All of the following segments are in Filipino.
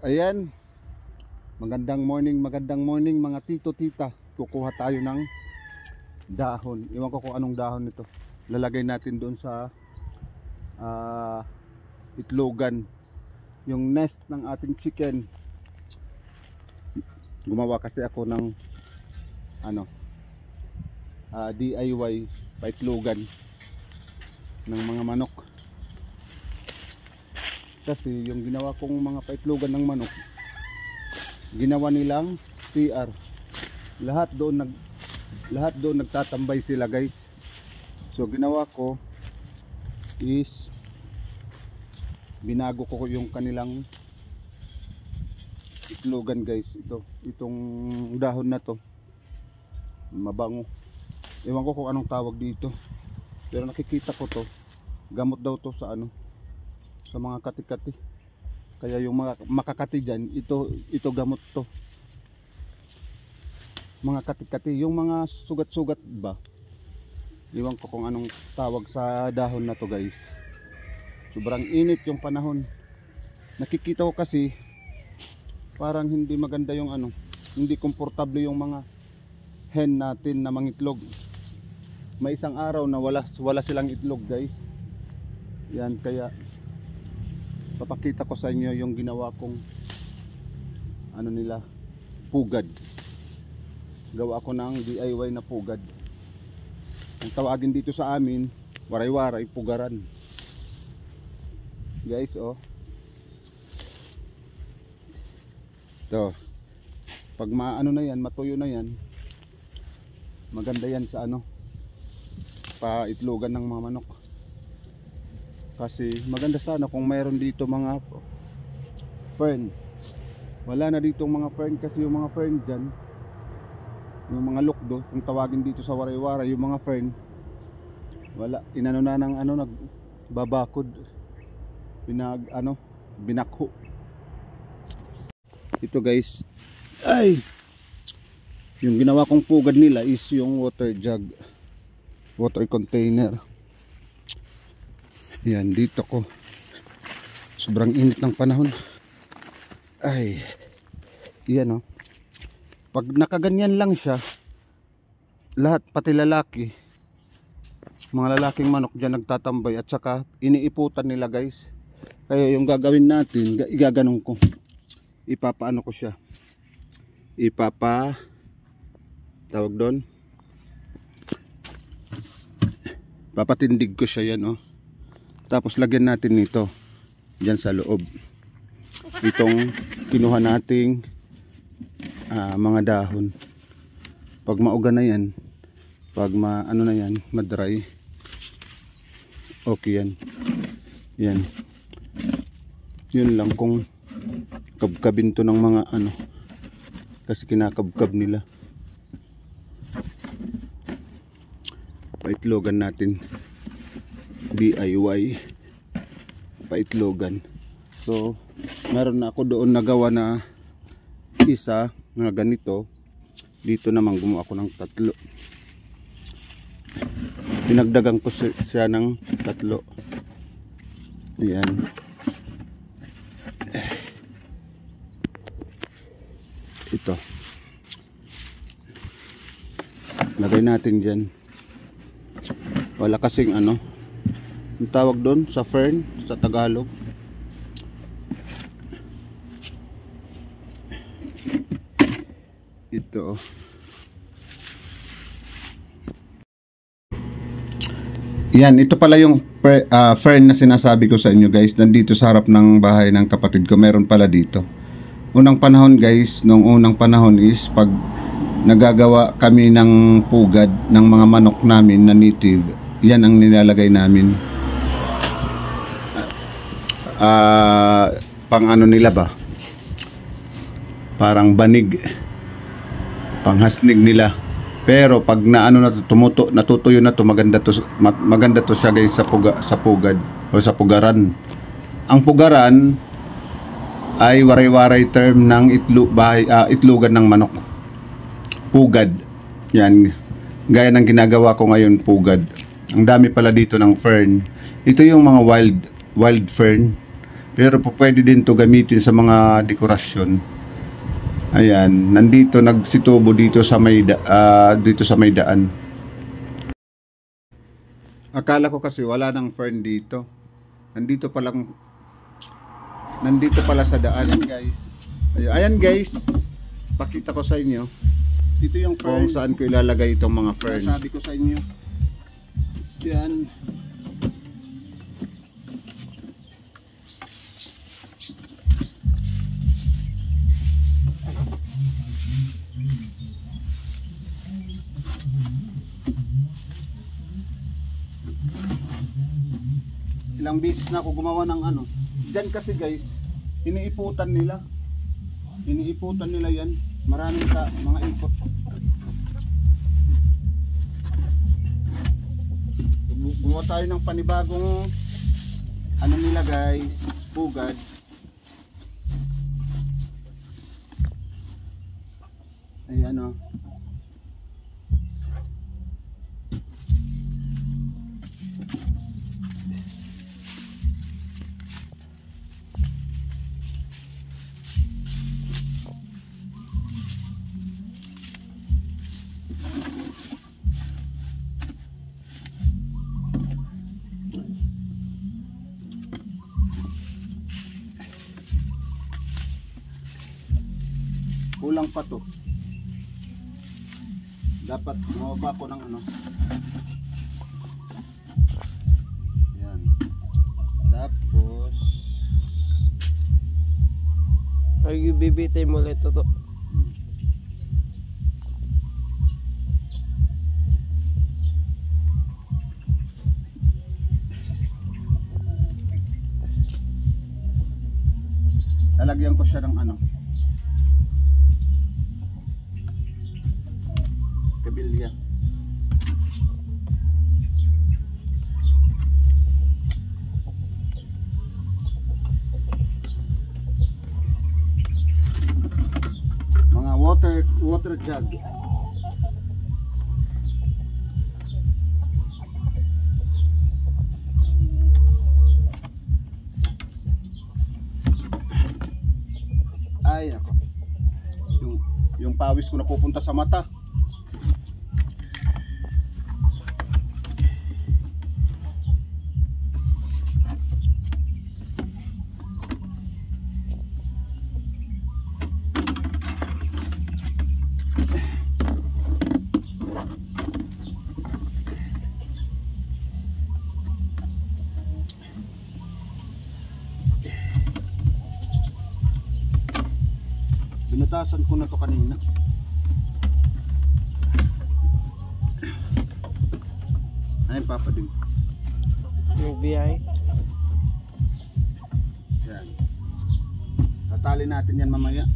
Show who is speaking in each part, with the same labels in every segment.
Speaker 1: Ayan, magandang morning mga tito tita. Kukuha tayo ng dahon. Iwan ko kung anong dahon ito. Lalagay natin doon sa itlogan, yung nest ng ating chicken. Gumawa kasi ako ng DIY paitlogan ng mga manok. Kasi yung ginawa kong mga paitlogan ng manok, ginawa nilang CR. Lahat doon nagtatambay sila, guys. So ginawa ko is binago ko yung kanilang itlogan, guys. Itong dahon na to, mabango. Ewan ko kung anong tawag dito, pero nakikita ko to, gamot daw to sa sa mga kati-kati. Kaya yung mga makakati dyan, ito gamot to. Mga kati-kati, yung mga sugat-sugat ba, iwan ko kung anong tawag sa dahon na to, guys. Sobrang init yung panahon. Nakikita ko kasi parang hindi maganda yung hindi komportable yung mga hen natin na mangitlog. May isang araw na wala silang itlog, guys. Yan, kaya papakita ko sa inyo yung ginawa kong pugad. Gawa ko ng DIY na pugad. Ang tawagin dito sa amin, waray-waray, pugaran. Guys, to, pag na yan, matuyo na yan, maganda yan sa paitlogan ng mga manok. Kasi maganda sana kung mayroon dito mga fern. Wala na dito mga fern, kasi yung mga fern dyan, yung mga lukdo, kung tawagin dito sa waray-waray, yung mga fern, wala, inano na ng nagbabakod, binakho. Ito, guys, ay yung ginawa kong pugad nila is yung water jug, water container. Yan, dito ko, sobrang init ng panahon. Ay, yan pag nakaganyan lang siya, lahat, pati lalaki, mga lalaking manok dyan nagtatambay, at saka iniiputan nila, guys. Kaya yung gagawin natin, igaganong ko, ipapaano ko siya, tawag doon, papatindig ko siya. Yan, tapos lagyan natin nito dyan sa loob, itong kinuha nating mga dahon. Pag mauga na yan, pag na yan, madry, okay yan. Yan, yun lang kung kabkabin to ng mga kasi kinakabkab nila. Paitlogan natin, DIY paitlogan. So meron na ako doon nagawa na isa na ganito. Dito naman gumawa ako ng 3. Pinagdagan ko siya ng 3. Ayan. Ito, lagay natin dyan. Wala kasing ang tawag doon sa fern sa Tagalog. Ito, yan, ito pala yung fern na sinasabi ko sa inyo, guys. Nandito sa harap ng bahay ng kapatid ko, meron pala dito. Unang panahon, guys, nung unang panahon is pag nagagawa kami ng pugad ng mga manok namin na native, yan ang nilalagay namin. Pang nila ba, parang banig, panghasnig nila. Pero pag natutuyo na to, maganda to siya, guys, sa pugad o sa pugaran. Ang pugaran ay waray-waray term ng itlogan ng manok. Pugad, yan, gaya ng ginagawa ko ngayon, pugad. Ang dami pala dito ng fern. Ito yung mga wild fern. Pero po pwede din to gamitin sa mga dekorasyon. Ayan, nandito nagsitubo dito sa dito sa may daan. Akala ko kasi wala nang fern dito. Nandito pala sa daan. Ayan guys. Ayan guys. Pakita ko sa inyo. Ito yung fern. Kung saan ko ilalagay itong mga fern. Sabi ko sa inyo. Yan. Ilang beses na ako gumawa ng ano. Diyan kasi guys, iniiputan nila yan. Maraming mga ikot. Gumawa tayo ng panibagong ano nila guys, pugad. Ayan o. Kulang pa to. Dapat gumawa ko ng ano. Yan. Tapos
Speaker 2: ay bibitay mo ulit to.
Speaker 1: Lalagyan ko siya ng ano. Kabilya. Mga water jug. Ay nako. Yung pawis ko napupunta sa mata. Binutasan ko na to kanina. Ay papa din.
Speaker 2: Nagbiyay.
Speaker 1: Yan. Tatali natin yan mamaya.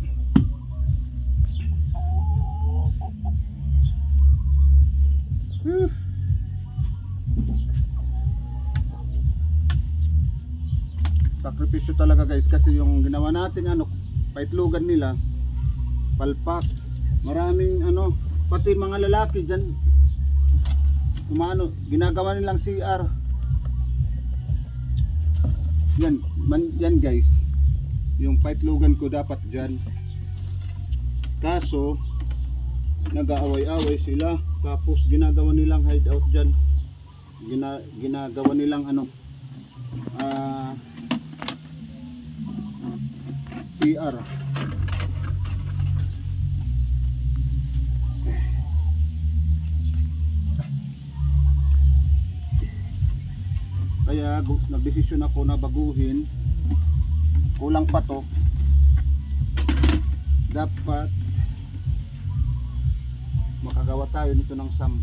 Speaker 1: Sakripisyo talaga guys kasi yung ginawa natin ano, paitlugan nila palpak, maraming ano, pati mga lalaki dyan umano, ginagawa nilang CR yan guys, yung paitlugan ko dapat dyan, kaso nag-aaway-away sila, tapos ginagawa nilang hideout dyan, ginagawa nilang ano CR. Kaya nagdesisyon ako na baguhin. Kulang pa to. Dapat makagawa tayo nito ng 10.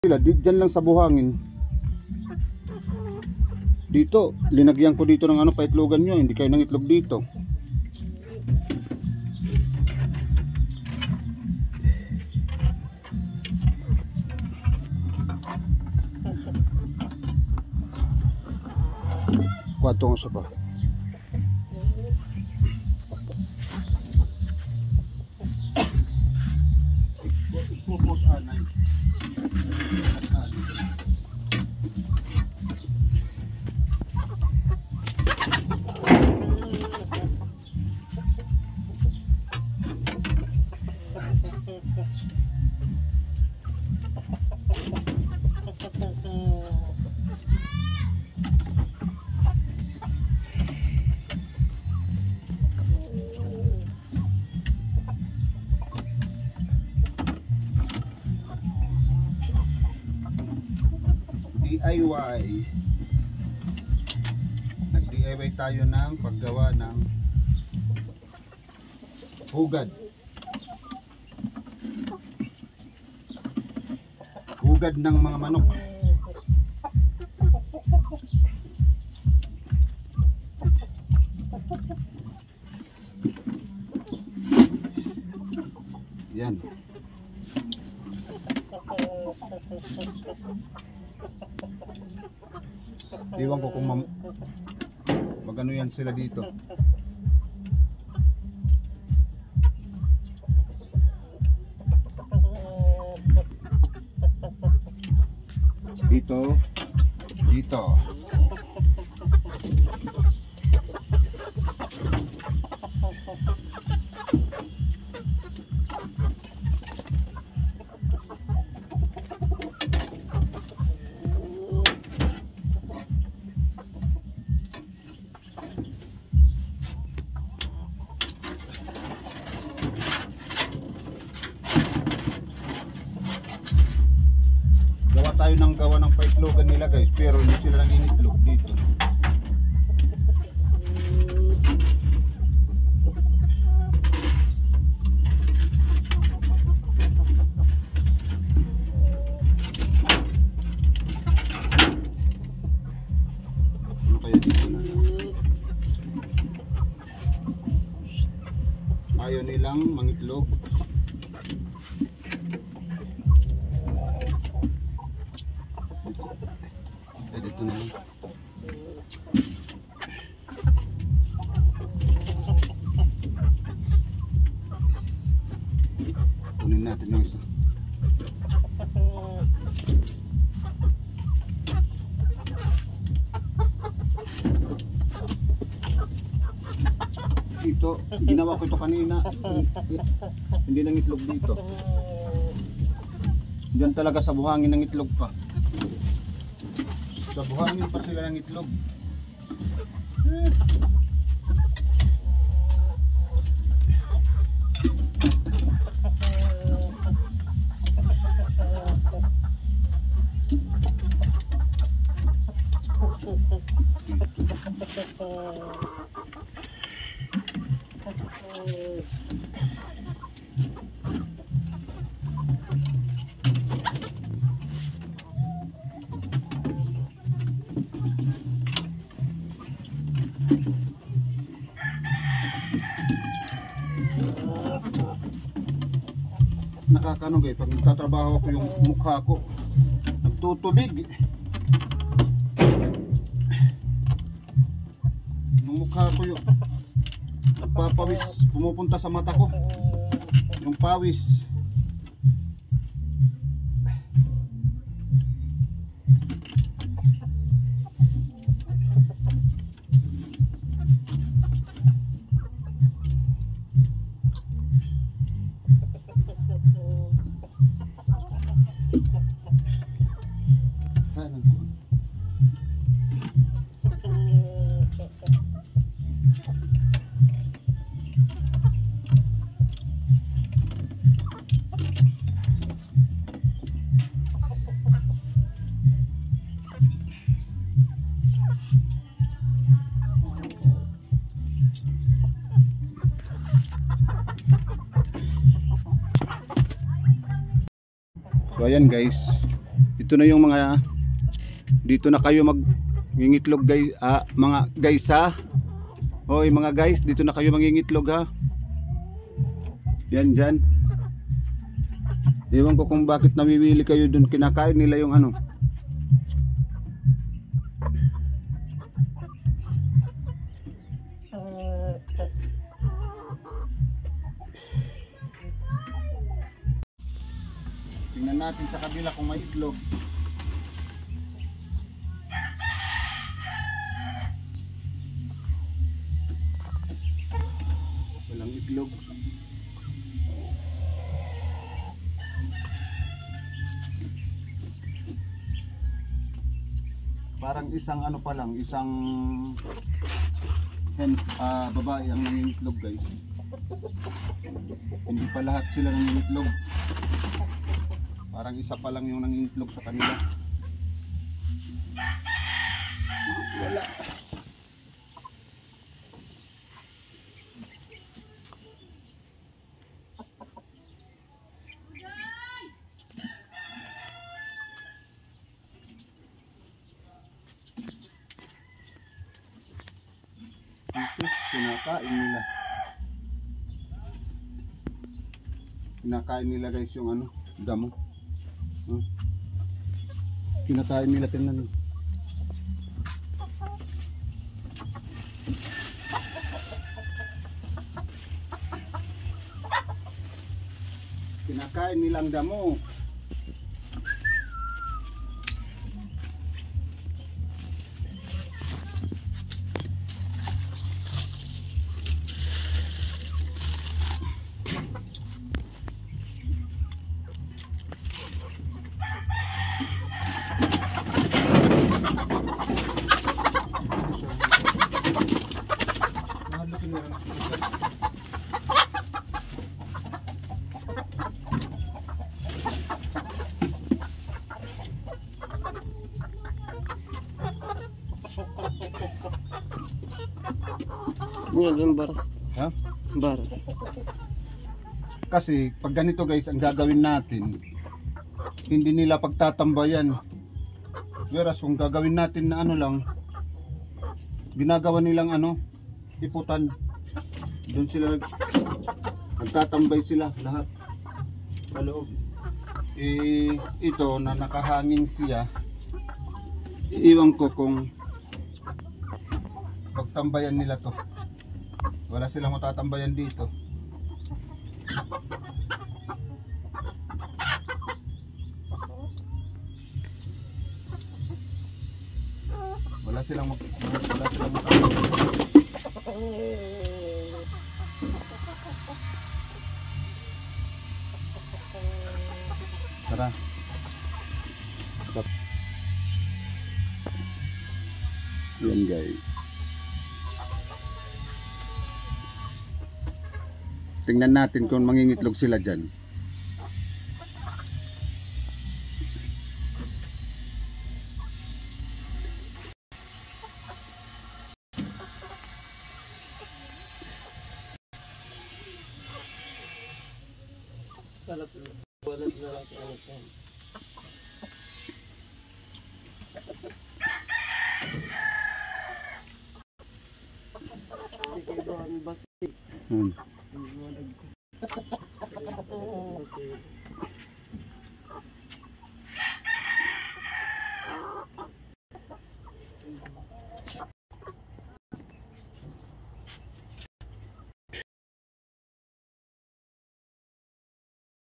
Speaker 1: sila, dyan lang sa buhangin. Dito, linagyan ko dito ng ano, paitlogan nyo, hindi kayo nang itlog dito. Kwatong sa ba? Pupos anay. DIY. Nag-DIY tayo ng paggawa ng hugad. Hugad ng mga manok. Yan. Iwan ko kung magano yan sila dito. Dito. Dito. Gawa tayo ng gawa ng paitlogan nila guys, pero hindi sila nangingitlog dito. Ano kaya dito na lang? Ayaw nilang mangitlog. Dito na lang. Kunin natin yung isa. Ito, ginawa ko ito kanina. Hindi nang itlog dito. Diyan talaga sa buhangin ng itlog pa. Sa buhangin pa sila ng itlog. Nakakano guys, pag nagtatrabaho ko yung mukha ko nagtutubig. Yung mukha ko yung nagpapawis, pumupunta sa mata ko yung pawis. So ayan guys, Dito na yung mga, dito na kayo mangingitlog guys, mga guys ha. Hoy mga guys, dito na kayo mangingitlog ha. Yan dyan. Ewan ko kung bakit nawiwili kayo dun, kinakain nila yung ano. Tingnan natin sa kabila kung may itlog. Walang itlog. Parang isang ano pa lang, isang babae ang nangingitlog guys. Hindi pa lahat sila nangingitlog. Parang isa pa lang yung nangingitlog sa kanila. Wala. Kinakain nila. Kinakain nila guys yung ano, damo. Kinakain nila, tingnan. Kinakain nila ang damo.
Speaker 2: Yan yung baras.
Speaker 1: Ha?
Speaker 2: Baras.
Speaker 1: Kasi pag ganito guys, ang gagawin natin, hindi nila pagtatambayan. Whereas kung gagawin natin na ano lang, ginagawa nilang ano, iputan. Doon sila nagtatambay sila lahat sa loob. Ito na nakahanging siya, iiwan ko kung pagtambayan nila to. Wala silang matatambayan dito. Wala silang matatambayan. Tara. Yan guys. Tingnan natin kung mangingitlog sila dyan.
Speaker 2: Salap na. Walat na lang ang ito. Hindi kayo doon basi.